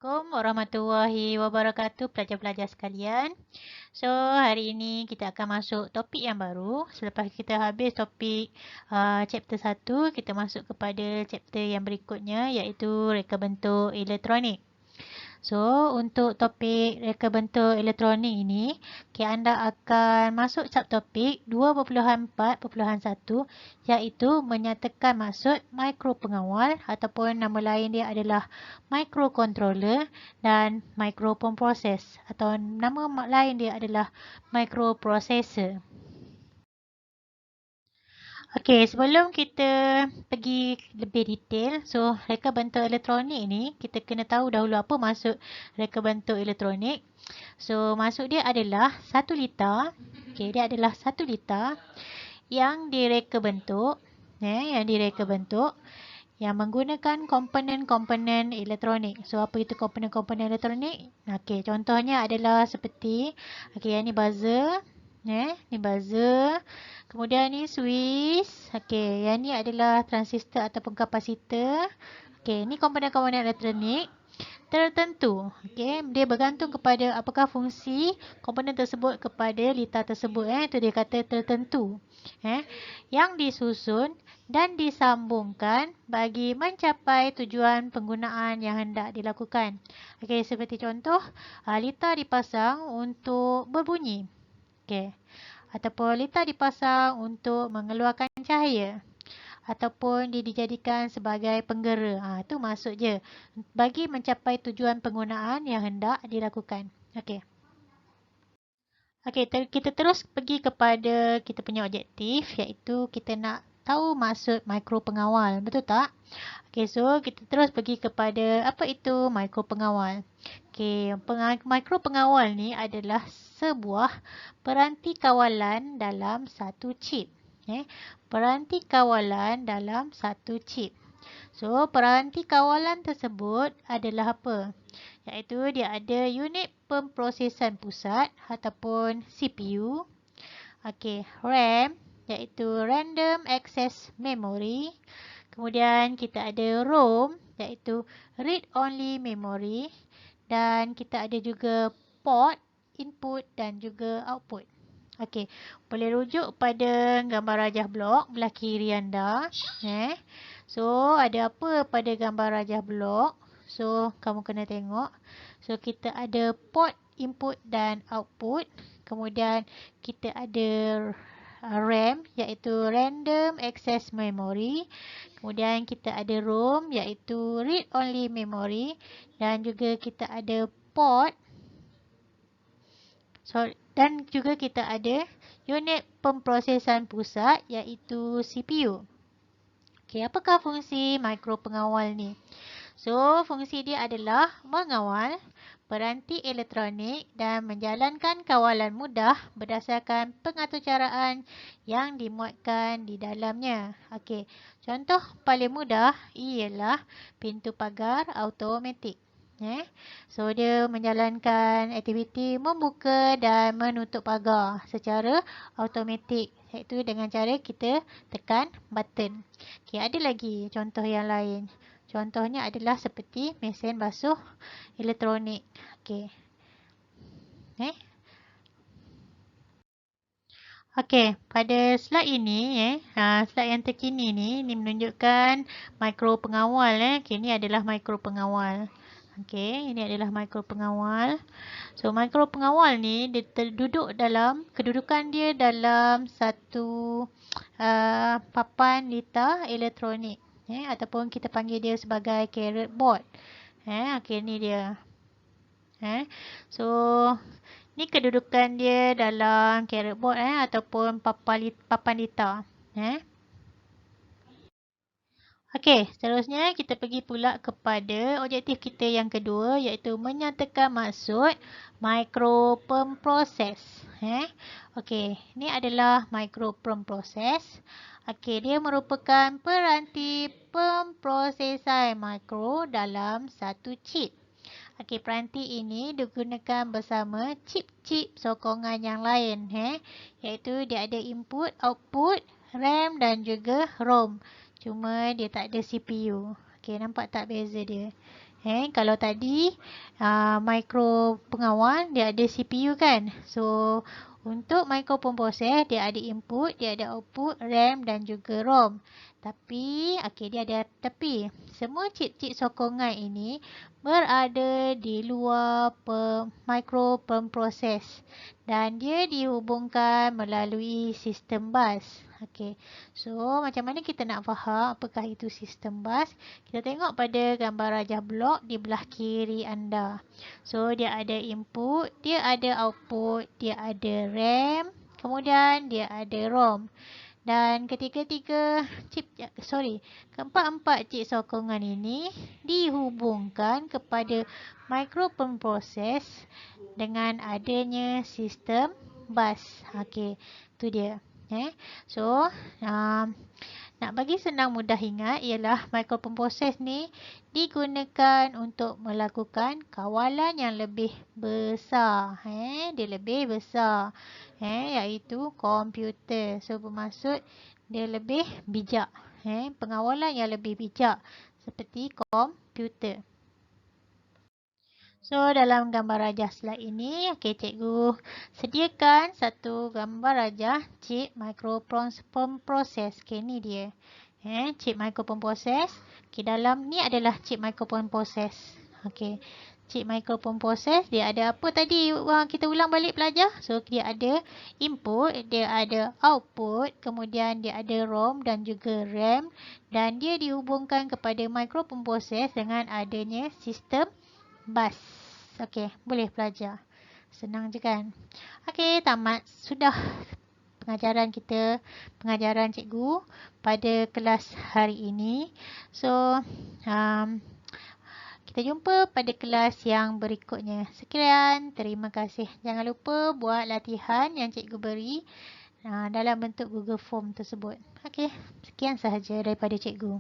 Assalamualaikum warahmatullahi wabarakatuh pelajar-pelajar sekalian. So, hari ini kita akan masuk topik yang baru. Selepas kita habis topik chapter 1, kita masuk kepada chapter yang berikutnya iaitu reka bentuk elektronik. So, untuk topik reka bentuk elektronik ini, anda akan masuk subtopik 2.4.1 iaitu menyatakan maksud mikropengawal ataupun nama lain dia adalah microcontroller dan microprocess atau nama lain dia adalah microprocessor. Okey, sebelum kita pergi lebih detail, so reka bentuk elektronik ni, kita kena tahu dahulu apa maksud reka bentuk elektronik. So, maksud dia adalah satu litar. Okey, dia adalah satu litar yang direka bentuk, yang menggunakan komponen-komponen elektronik. So, apa itu komponen-komponen elektronik? Okey, contohnya adalah seperti, okey, yang ni buzzer, ni buzzer. Kemudian ni switch. Okey, yang ni adalah transistor ataupun kapasitor. Okey, ni komponen-komponen elektronik tertentu. Okey, dia bergantung kepada apakah fungsi komponen tersebut kepada litar tersebut. Itu dia kata tertentu. Yang disusun dan disambungkan bagi mencapai tujuan penggunaan yang hendak dilakukan. Okey, seperti contoh, litar dipasang untuk berbunyi. Okey. Ataupun litar dipasang untuk mengeluarkan cahaya. Ataupun dia dijadikan sebagai penggera. Itu maksud je. Bagi mencapai tujuan penggunaan yang hendak dilakukan. Okey. Okey, kita terus pergi kepada kita punya objektif iaitu kita nak tahu maksud mikropengawal. Betul tak? Okey, so kita terus pergi kepada apa itu mikropengawal. Okey, mikropengawal ni adalah sebuah peranti kawalan dalam satu chip. Peranti kawalan dalam satu chip. So, peranti kawalan tersebut adalah apa? Iaitu dia ada unit pemprosesan pusat ataupun CPU. Okey, RAM iaitu Random Access Memory. Kemudian kita ada ROM iaitu Read Only Memory. Dan kita ada juga port, input dan juga output. Okey, boleh rujuk pada gambar rajah blok belah kiri anda. So, ada apa pada gambar rajah blok? So, kamu kena tengok. So, kita ada port, input dan output. Kemudian, kita ada RAM iaitu Random Access Memory. Kemudian kita ada ROM iaitu Read Only Memory. Dan juga kita ada port. Dan juga kita ada unit pemprosesan pusat iaitu CPU. Okey, apakah fungsi mikropengawal ni? So, fungsi dia adalah mengawal peranti elektronik dan menjalankan kawalan mudah berdasarkan pengaturcaraan yang dimuatkan di dalamnya. Okey, contoh paling mudah ialah pintu pagar automatik. So, dia menjalankan aktiviti membuka dan menutup pagar secara automatik. Iaitu dengan cara kita tekan button. Okey, ada lagi contoh yang lain. Contohnya adalah seperti mesin basuh elektronik. Okey. Okey, pada slide ini, slide yang terkini ni menunjukkan mikropengawal. Okey, ini adalah mikropengawal. Okey, ini adalah mikropengawal. So, mikropengawal ni dia duduk dalam, kedudukan dia dalam satu papan litar elektronik. Ataupun kita panggil dia sebagai carrier board. Okey, ni dia. So, ni kedudukan dia dalam carrier board ataupun papan litar. Okey, seterusnya kita pergi pula kepada objektif kita yang kedua iaitu menyatakan maksud microprocess. Okey, ni adalah microprocess. Okey, dia merupakan peranti pemprosesan mikro dalam satu chip. Okey, peranti ini digunakan bersama chip-chip sokongan yang lain. Iaitu dia ada input, output, RAM dan juga ROM. Cuma dia tak ada CPU. Okey, nampak tak beza dia? Kalau tadi micro pengawal dia ada CPU kan. So untuk microprocessor dia ada input, dia ada output, RAM dan juga ROM. Tapi dia ada tepi. Semua chip-chip sokongan ini berada di luar microprocessor dan dia dihubungkan melalui sistem bus. So macam mana kita nak faham apakah itu sistem bus? Kita tengok pada gambar rajah blok di belah kiri anda. So dia ada input, dia ada output, dia ada RAM, kemudian dia ada ROM. Dan keempat-empat chip sokongan ini dihubungkan kepada microprocessor dengan adanya sistem bus. Itu dia. So, nak bagi senang mudah ingat ialah microprocessor ni digunakan untuk melakukan kawalan yang lebih besar. Dia lebih besar. Iaitu komputer. So bermaksud dia lebih bijak. Pengawalan yang lebih bijak seperti komputer. So dalam gambar rajah slide ini, cikgu sediakan satu gambar rajah chip microprocessor. Ni dia. Chip microprocessor. Dalam ni adalah chip microprocessor. Chip microprocessor dia ada apa tadi? Kita ulang balik pelajar. So dia ada input, dia ada output, kemudian dia ada ROM dan juga RAM dan dia dihubungkan kepada microprocessor dengan adanya sistem bus. Boleh belajar. Senang je kan? Tamat sudah pengajaran kita, pengajaran cikgu pada kelas hari ini. So, kita jumpa pada kelas yang berikutnya. Sekian, terima kasih. Jangan lupa buat latihan yang cikgu beri dalam bentuk Google Form tersebut. Sekian sahaja daripada cikgu.